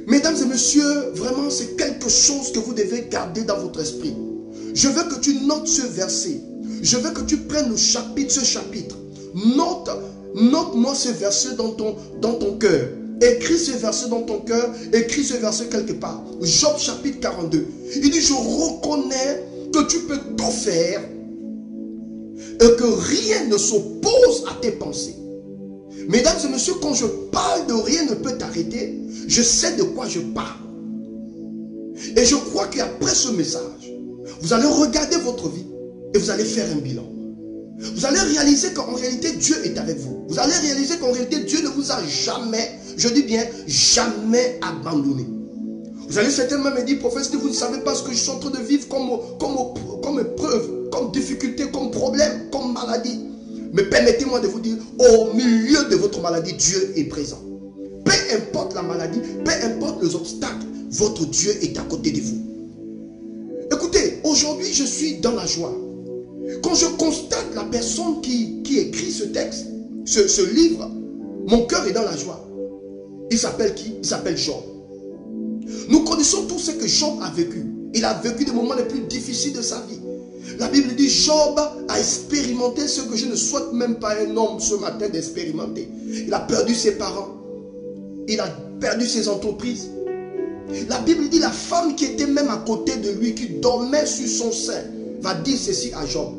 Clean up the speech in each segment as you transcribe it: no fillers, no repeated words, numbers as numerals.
Mesdames et messieurs, vraiment c'est quelque chose que vous devez garder dans votre esprit. Je veux que tu notes ce verset. Je veux que tu prennes le chapitre, ce chapitre. Note-moi ce verset dans ton cœur. Écris ce verset dans ton cœur. Écris ce verset quelque part. Job chapitre 42. Il dit, je reconnais que tu peux tout faire et que rien ne s'oppose à tes pensées. Mesdames et messieurs, quand je parle de rien ne peut t'arrêter, je sais de quoi je parle. Et je crois qu'après ce message, vous allez regarder votre vie et vous allez faire un bilan. Vous allez réaliser qu'en réalité, Dieu est avec vous. Vous allez réaliser qu'en réalité, Dieu ne vous a jamais, je dis bien, jamais abandonné. Vous allez certainement me dire, professeur, vous ne savez pas ce que je suis en train de vivre comme épreuve, comme difficulté, comme problème, comme maladie. Mais permettez-moi de vous dire, au milieu de votre maladie, Dieu est présent. Peu importe la maladie, peu importe les obstacles, votre Dieu est à côté de vous. Écoutez, aujourd'hui, je suis dans la joie. Quand je constate la personne qui écrit ce texte, ce livre, mon cœur est dans la joie. Il s'appelle qui? Il s'appelle Job. Nous connaissons tous ce que Job a vécu. Il a vécu des moments les plus difficiles de sa vie. La Bible dit, Job a expérimenté ce que je ne souhaite même pas à un homme ce matin d'expérimenter. Il a perdu ses parents. Il a perdu ses entreprises. La Bible dit, la femme qui était même à côté de lui, qui dormait sur son sein, va dire ceci à Job.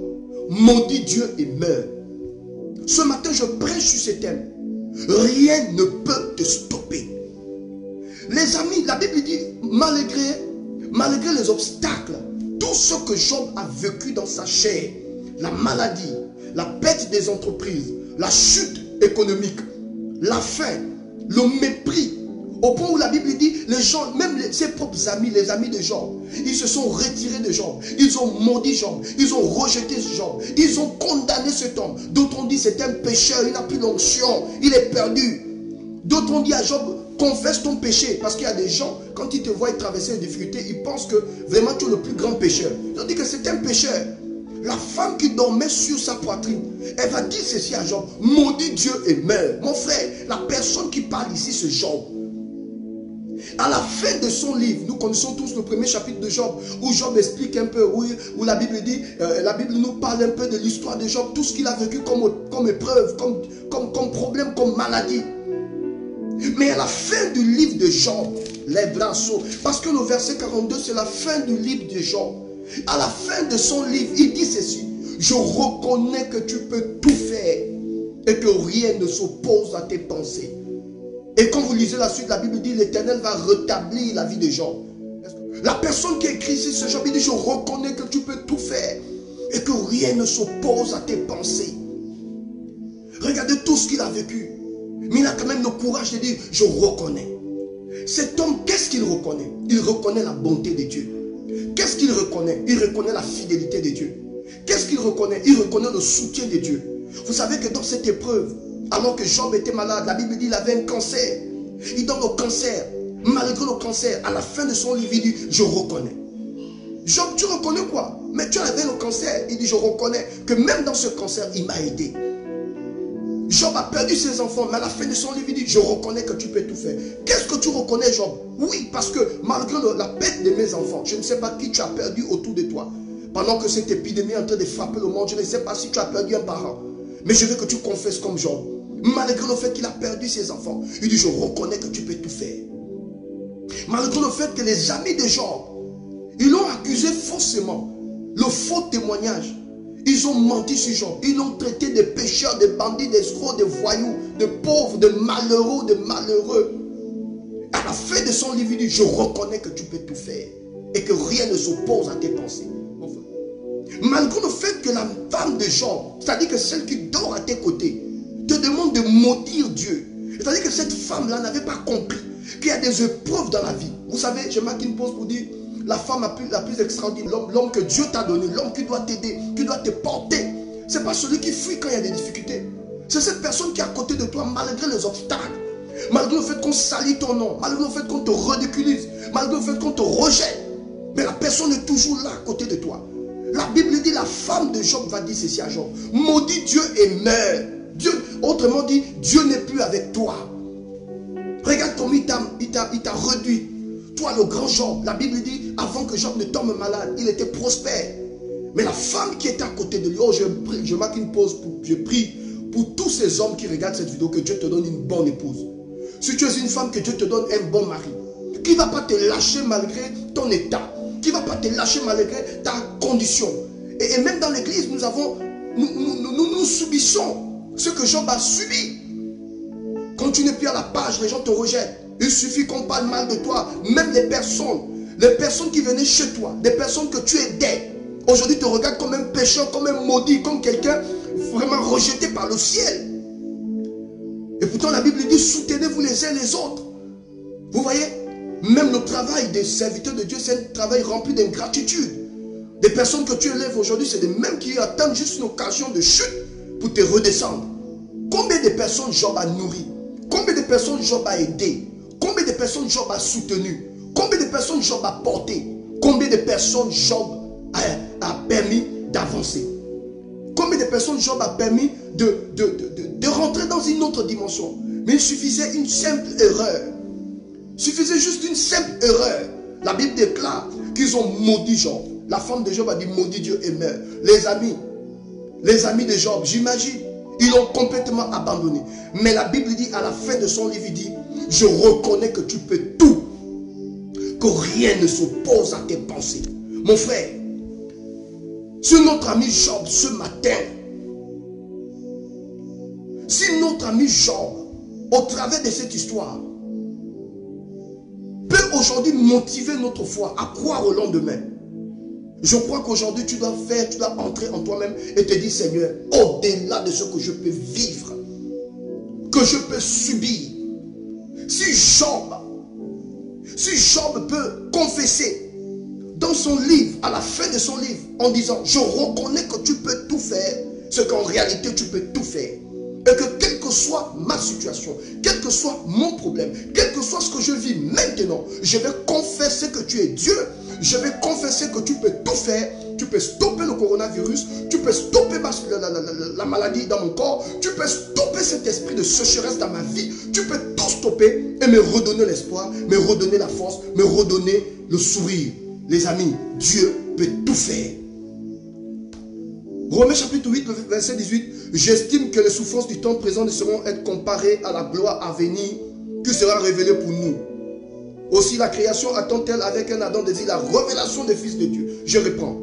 Maudit Dieu et meurt. Ce matin, je prêche sur ce thème. Rien ne peut te stopper. Les amis, la Bible dit, malgré les obstacles, tout ce que Job a vécu dans sa chair, la maladie, la perte des entreprises, la chute économique, la faim, le mépris, au point où la Bible dit, les gens, même ses propres amis, les amis de Job, ils se sont retirés de Job, ils ont maudit Job, ils ont rejeté Job, ils ont condamné cet homme. D'autres ont dit, c'est un pécheur, il n'a plus l'onction, il est perdu. D'autres ont dit à Job, confesse ton péché. Parce qu'il y a des gens, quand ils te voient traverser les difficultés, ils pensent que vraiment tu es le plus grand pécheur. Ils ont dit que c'est un pécheur. La femme qui dormait sur sa poitrine, elle va dire ceci à Job, maudit Dieu et meurt. Mon frère, la personne qui parle ici, c'est Job. À la fin de son livre, nous connaissons tous le premier chapitre de Job, où Job explique un peu, où la Bible dit, la Bible nous parle un peu de l'histoire de Job, tout ce qu'il a vécu comme épreuve, comme problème, comme maladie. Mais à la fin du livre de Job, les bras sautent. Parce que le verset 42, c'est la fin du livre de Job. À la fin de son livre, il dit ceci. Je reconnais que tu peux tout faire et que rien ne s'oppose à tes pensées. Et quand vous lisez la suite, la Bible dit l'Éternel va rétablir la vie de Job. La personne qui écrit ici ce Job, il dit je reconnais que tu peux tout faire et que rien ne s'oppose à tes pensées. Regardez tout ce qu'il a vécu. Mais il a quand même le courage de dire, je reconnais. Cet homme, qu'est-ce qu'il reconnaît? Il reconnaît la bonté de Dieu. Qu'est-ce qu'il reconnaît? Il reconnaît la fidélité de Dieu. Qu'est-ce qu'il reconnaît? Il reconnaît le soutien de Dieu. Vous savez que dans cette épreuve, alors que Job était malade, la Bible dit qu'il avait un cancer. Il donne le cancer. Malgré le cancer, à la fin de son livre, il dit, je reconnais. Job, tu reconnais quoi? Mais tu avais le cancer. Il dit, je reconnais que même dans ce cancer, il m'a aidé. Job a perdu ses enfants, mais à la fin de son livre, il dit, je reconnais que tu peux tout faire. Qu'est-ce que tu reconnais, Job? Oui, parce que malgré la perte de mes enfants, je ne sais pas qui tu as perdu autour de toi. Pendant que cette épidémie est en train de frapper le monde, je ne sais pas si tu as perdu un parent. Mais je veux que tu confesses comme Job. Malgré le fait qu'il a perdu ses enfants, il dit, je reconnais que tu peux tout faire. Malgré le fait que les amis de Job, ils l'ont accusé faussement, le faux témoignage. Ils ont menti sur Job. Ils l'ont traité de pécheurs, de bandits, d'escrocs, de voyous, de pauvres, de malheureux, de malheureux. À la fin de son livre, il dit, je reconnais que tu peux tout faire et que rien ne s'oppose à tes pensées. Malgré le fait que la femme de Job, c'est-à-dire que celle qui dort à tes côtés, te demande de maudire Dieu. C'est-à-dire que cette femme-là n'avait pas compris qu'il y a des épreuves dans la vie. Vous savez, je marque une pause pour dire, la femme la plus extraordinaire, l'homme que Dieu t'a donné, l'homme qui doit t'aider, qui doit te porter. Ce n'est pas celui qui fuit quand il y a des difficultés. C'est cette personne qui est à côté de toi malgré les obstacles. Malgré le fait qu'on salit ton nom, malgré le fait qu'on te ridiculise, malgré le fait qu'on te rejette. Mais la personne est toujours là à côté de toi. La Bible dit, la femme de Job va dire ceci à Job. Maudit Dieu et meurt. Dieu, autrement dit, Dieu n'est plus avec toi. Regarde comment il t'a réduit. Toi, le grand Job, la Bible dit, avant que Job ne tombe malade, il était prospère. Mais la femme qui était à côté de lui, oh, je marque une pause, je prie pour tous ces hommes qui regardent cette vidéo, que Dieu te donne une bonne épouse. Si tu es une femme, que Dieu te donne un bon mari, qui ne va pas te lâcher malgré ton état, qui ne va pas te lâcher malgré ta condition. Et même dans l'église, nous subissons ce que Job a subi. Quand tu n'es plus à la page, les gens te rejettent. Il suffit qu'on parle mal de toi. Même les personnes qui venaient chez toi, des personnes que tu aidais, aujourd'hui te regardent comme un pécheur, comme un maudit, comme quelqu'un vraiment rejeté par le ciel. Et pourtant la Bible dit, soutenez-vous les uns les autres. Vous voyez, même le travail des serviteurs de Dieu, c'est un travail rempli d'ingratitude. Des personnes que tu élèves aujourd'hui, c'est les mêmes qui attendent juste une occasion de chute pour te redescendre. Combien de personnes Job a nourri? Combien de personnes Job a aidé? Combien de personnes Job a soutenu? Combien de personnes Job a porté? Combien de personnes Job a permis d'avancer? Combien de personnes Job a permis de rentrer dans une autre dimension? Mais il suffisait une simple erreur. Il suffisait juste une simple erreur. La Bible déclare qu'ils ont maudit Job. La femme de Job a dit maudit Dieu et meurt. Les amis de Job, j'imagine, ils l'ont complètement abandonné. Mais la Bible dit à la fin de son livre, il dit, je reconnais que tu peux tout, que rien ne s'oppose à tes pensées. Mon frère, si notre ami Job ce matin, si notre ami Job, au travers de cette histoire, peut aujourd'hui motiver notre foi à croire au lendemain, je crois qu'aujourd'hui tu dois entrer en toi-même et te dire, Seigneur, au-delà de ce que je peux vivre, que je peux subir, si Job peut confesser dans son livre, à la fin de son livre, en disant, je reconnais que tu peux tout faire, ce qu'en réalité tu peux tout faire. Et que quelle que soit ma situation, quel que soit mon problème, quel que soit ce que je vis maintenant, je vais confesser que tu es Dieu. Je vais confesser que tu peux tout faire. Tu peux stopper le coronavirus. Tu peux stopper la maladie dans mon corps. Tu peux stopper cet esprit de sécheresse dans ma vie. Tu peux tout stopper et me redonner l'espoir, me redonner la force, me redonner le sourire. Les amis, Dieu peut tout faire. Romains chapitre 8, verset 18. J'estime que les souffrances du temps présent ne seront être comparées à la gloire à venir qui sera révélée pour nous. Aussi la création attend-elle avec un ardent désir la révélation des fils de Dieu. Je reprends.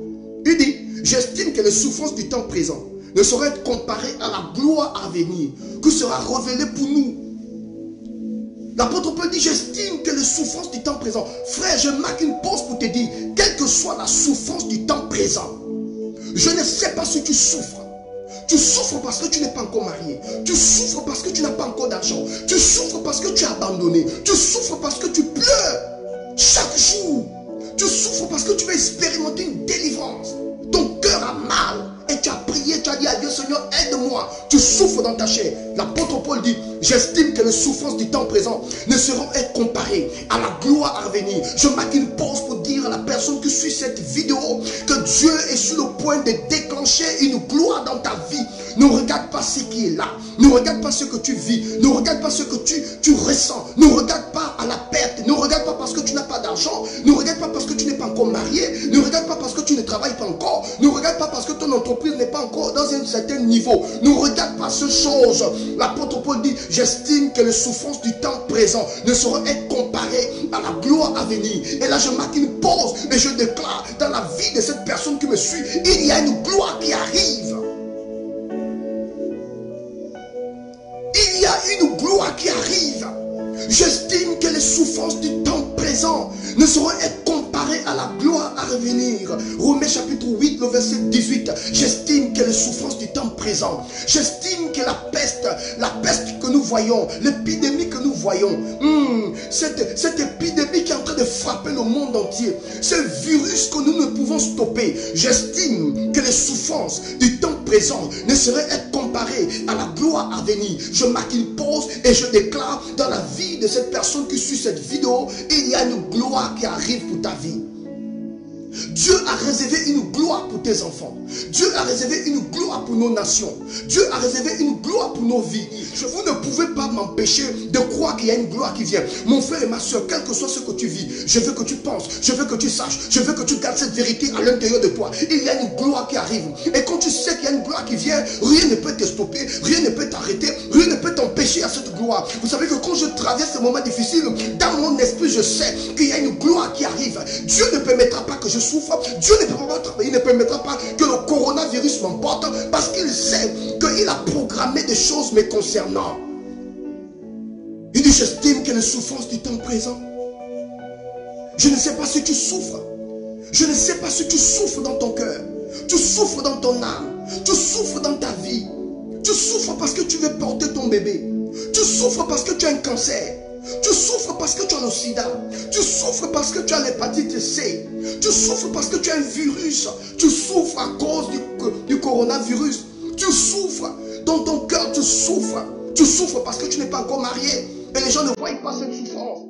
Il dit, j'estime que les souffrances du temps présent ne sauraient être comparées à la gloire à venir qui sera révélée pour nous. L'apôtre Paul dit, j'estime que les souffrances du temps présent. Frère, je marque une pause pour te dire, quelle que soit la souffrance du temps présent, je ne sais pas si tu souffres. Tu souffres parce que tu n'es pas encore marié. Tu souffres parce que tu n'as pas encore d'argent. Tu souffres parce que tu es abandonné. Tu souffres parce que tu pleures chaque jour. Tu souffres parce que tu veux expérimenter une délivrance. Ton cœur a mal. Et tu as prié, tu as dit à Dieu, Seigneur, aide-moi. Tu souffres dans ta chair. L'apôtre Paul dit, j'estime que les souffrances du temps présent ne seront être comparées à la gloire à venir. Je marque une pause pour dire à la personne qui suit cette vidéo que Dieu est sur le point de déclencher une gloire dans ta vie. Ne regarde pas ce qui est là. Ne regarde pas ce que tu vis. Ne regarde pas ce que tu ressens. Ne regarde pas à la perte. Ne regarde pas parce que tu n'as pas d'argent. Ne regarde pas parce que tu n'es pas encore marié. Ne regarde pas parce que tu ne travailles pas encore. Ne regarde pas parce que ton entreprise n'est pas encore dans un certain niveau. Ne regarde pas ces choses. L'apôtre Paul dit, j'estime que les souffrances du temps présent ne sauront être comparées à la gloire à venir. Et là je marque une pause et je déclare dans la vie de cette personne qui me suit, il y a une gloire qui arrive. Il y a une gloire qui arrive. J'estime que les souffrances du temps présent ne sauront être comparées à la gloire à revenir. Romains chapitre 8, le verset 18. J'estime que les souffrances du temps présent, j'estime que la peste que nous voyons, l'épidémie que nous voyons, cette épidémie qui est en train de frapper le monde entier, ce virus que nous ne pouvons stopper, j'estime que les souffrances du temps présent ne seraient être comparées à la gloire à venir. Je marque une pause et je déclare dans la vie de cette personne qui suit cette vidéo, il y a une gloire qui arrive pour ta vie. Dieu a réservé une gloire pour tes enfants. Dieu a réservé une gloire pour nos nations. Dieu a réservé une gloire pour nos vies. Vous ne pouvez pas m'empêcher de croire qu'il y a une gloire qui vient. Mon frère et ma soeur, quel que soit ce que tu vis, je veux que tu penses, je veux que tu saches, je veux que tu gardes cette vérité à l'intérieur de toi. Il y a une gloire qui arrive. Et quand tu sais qu'il y a une gloire qui vient, rien ne peut te stopper, rien ne peut t'arrêter, rien ne peut t'empêcher à cette gloire. Vous savez que quand je traverse ce moment difficile, dans mon esprit, je sais qu'il y a une gloire qui arrive. Dieu ne permettra pas que je souffre. Dieu ne permettra pas que le coronavirus m'emporte, parce qu'il sait qu'il a programmé des choses me concernant. Il dit, j'estime que les souffrances du temps présent. Je ne sais pas si tu souffres. Je ne sais pas si tu souffres dans ton cœur. Tu souffres dans ton âme. Tu souffres dans ta vie. Tu souffres parce que tu veux porter ton bébé. Tu souffres parce que tu as un cancer. Tu souffres parce que tu as le sida. Tu souffres parce que tu as l'hépatite C. Tu souffres parce que tu as un virus. Tu souffres à cause du coronavirus. Tu souffres dans ton cœur, tu souffres. Tu souffres parce que tu n'es pas encore marié. Et les gens ne voient pas cette souffrance.